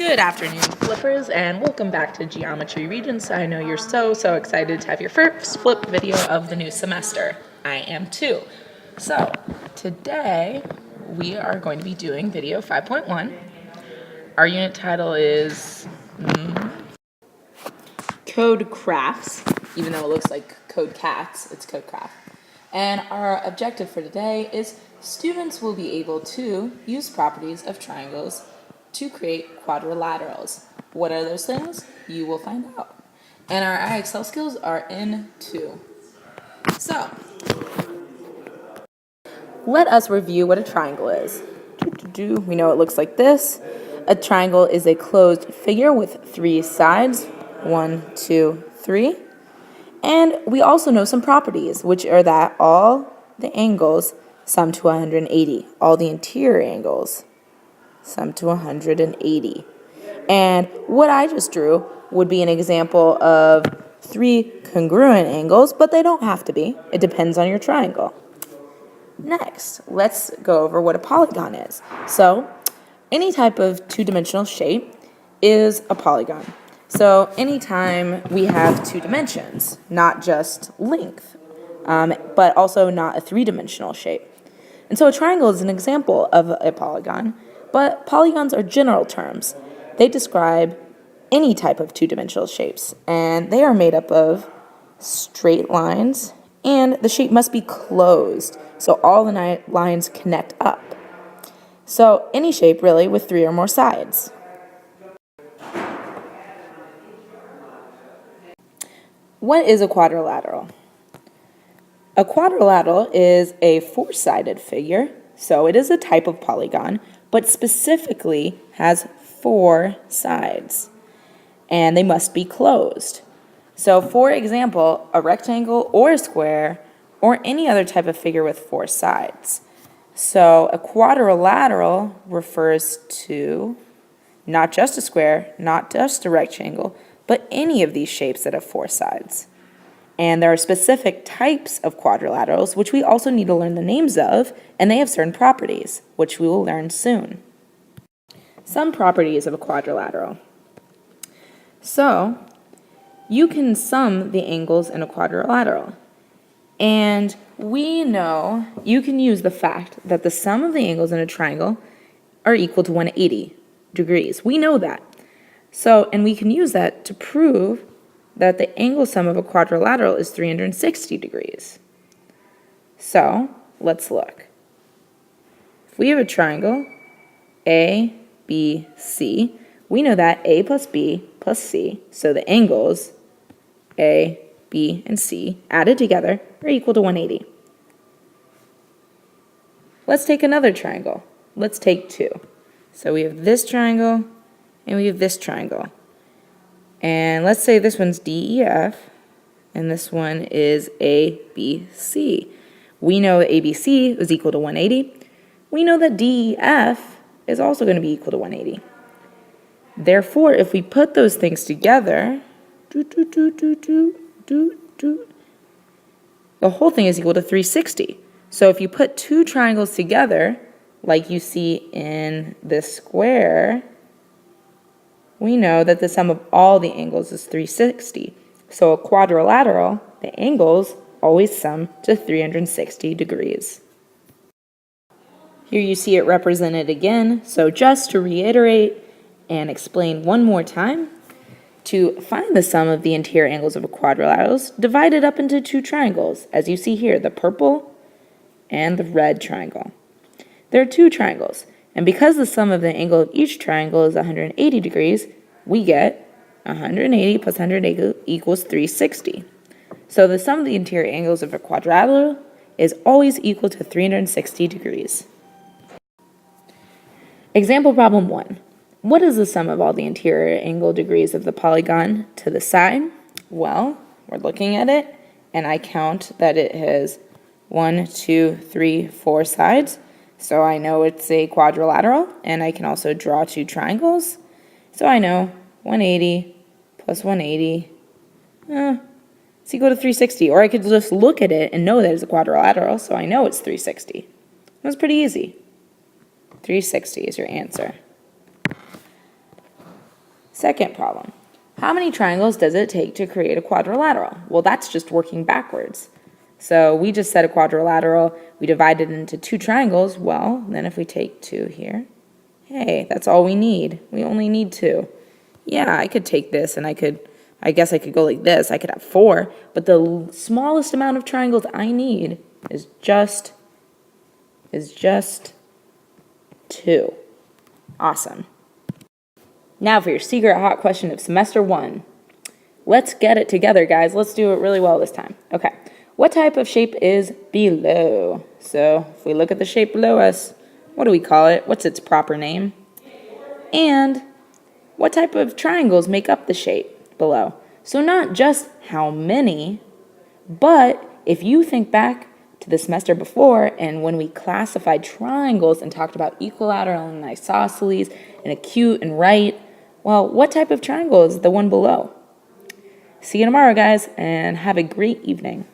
Good afternoon, flippers, and welcome back to Geometry Regents. I know you're so excited to have your first flip video of the new semester. I am too. So, today we are going to be doing video 5.1. Our unit title is Code Crafts, even though it looks like Code Cats, it's Code Craft. And our objective for today is students will be able to use properties of triangles to create quadrilaterals. What are those things? You will find out. And our IXL skills are in 2. So, let us review what a triangle is. We know it looks like this. A triangle is a closed figure with 3 sides. 1, 2, 3. And we also know some properties, which are that all the angles sum to 180. All the interior angles sum to 180. And what I just drew would be an example of 3 congruent angles, but they don't have to be. It depends on your triangle. Next, let's go over what a polygon is. So, any type of two-dimensional shape is a polygon. So, anytime we have 2 dimensions, not just length, but also not a 3-dimensional shape. And so a triangle is an example of a polygon, but polygons are general terms. They describe any type of 2-dimensional shapes, and they are made up of straight lines, and the shape must be closed, so all the lines connect up. So any shape, really, with 3 or more sides. What is a quadrilateral? A quadrilateral is a 4-sided figure, so it is a type of polygon, but specifically has 4 sides, and they must be closed. So, for example, a rectangle or a square or any other type of figure with 4 sides. So, a quadrilateral refers to not just a square, not just a rectangle, but any of these shapes that have 4 sides. And there are specific types of quadrilaterals, which we also need to learn the names of, and they have certain properties, which we will learn soon. Some properties of a quadrilateral. So, you can sum the angles in a quadrilateral. And we know you can use the fact that the sum of the angles in a triangle are equal to 180 degrees. We know that. So, and we can use that to prove that the angle sum of a quadrilateral is 360 degrees. So, let's look. If we have a triangle, A, B, C, we know that A plus B plus C, so the angles A, B, and C added together are equal to 180. Let's take another triangle. Let's take 2. So we have this triangle and we have this triangle. And let's say this one's DEF, and this one is ABC. We know that ABC is equal to 180. We know that DEF is also going to be equal to 180. Therefore, if we put those things together, the whole thing is equal to 360. So if you put 2 triangles together, like you see in this square, we know that the sum of all the angles is 360. So a quadrilateral, the angles always sum to 360 degrees. Here you see it represented again. So just to reiterate and explain one more time, to find the sum of the interior angles of a quadrilateral, divide it up into 2 triangles, as you see here, the purple and the red triangle. There are 2 triangles. And because the sum of the angle of each triangle is 180 degrees, we get 180 plus 180 equals 360. So the sum of the interior angles of a quadrilateral is always equal to 360 degrees. Example problem 1. What is the sum of all the interior angle degrees of the polygon to the side? Well, we're looking at it, and I count that it has 1, 2, 3, 4 sides. So I know it's a quadrilateral, and I can also draw 2 triangles. So I know 180 plus 180, it's equal to 360. Or I could just look at it and know that it's a quadrilateral, so I know it's 360. That's pretty easy. 360 is your answer. Second problem. How many triangles does it take to create a quadrilateral? Well, that's just working backwards. So we just said a quadrilateral, we divided it into 2 triangles. Well, then if we take 2 here, hey, that's all we need. We only need 2. Yeah, I could take this and I guess I could go like this. I could have 4, but the smallest amount of triangles I need is just 2. Awesome. Now for your secret hot question of semester 1. Let's get it together, guys. Let's do it really well this time. Okay. What type of shape is below? So if we look at the shape below us, what do we call it? What's its proper name? And what type of triangles make up the shape below? So not just how many, but if you think back to the semester before and when we classified triangles and talked about equilateral and isosceles and acute and right, well, what type of triangle is the one below? See you tomorrow, guys, and have a great evening.